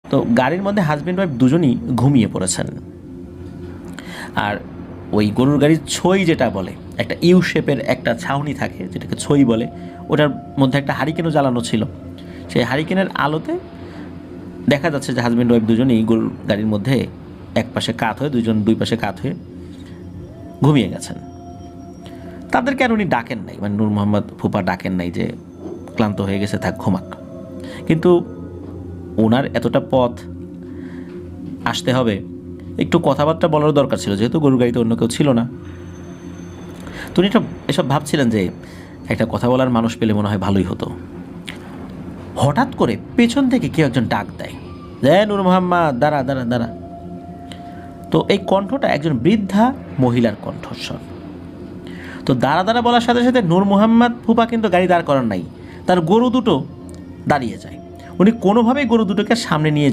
তো গাড়ির মধ্যে হাজব্যান্ড ওয়াইফ দুজনই ঘুমিয়ে পড়েছেন। আর ওই গরুর গাড়ির ছই যেটা বলে, একটা ইউ শেপের একটা ছাউনি থাকে যেটাকে ছই বলে, ওটার মধ্যে একটা হারিকেনও জ্বালানো ছিল। সেই হারিকেনের আলোতে দেখা যাচ্ছে যে হাজব্যান্ড ওয়াইফ দুজনই গরুর গাড়ির মধ্যে এক পাশে কাত হয়ে, দুজন দুই পাশে কাত হয়ে ঘুমিয়ে গেছেন। তাদেরকে আর উনি ডাকেন নাই, মানে নূর মোহাম্মদ ফুপা ডাকেন নাই যে ক্লান্ত হয়ে গেছে থাক ঘুমাক। কিন্তু ওনার এতটা পথ আসতে হবে, একটু কথাবার্তা বলার দরকার ছিল, যেহেতু গরুর গাড়িতে অন্য কেউ ছিল না। তো উনি এসব ভাবছিলেন যে একটা কথা বলার মানুষ পেলে মনে হয় ভালোই হতো। হঠাৎ করে পেছন থেকে কেউ একজন ডাক দেয়, নূর মোহাম্মদ দাঁড়া দাঁড়া দাঁড়া। তো এই কণ্ঠটা একজন বৃদ্ধা মহিলার কণ্ঠস্বর। তো দাঁড়া দাঁড়া বলার সাথে সাথে নূর মোহাম্মদ ফুপা কিন্তু গাড়ি দাঁড় করান নাই, তার গরু দুটো দাঁড়িয়ে যায়। উনি কোনোভাবেই গরু দুটোকে সামনে নিয়ে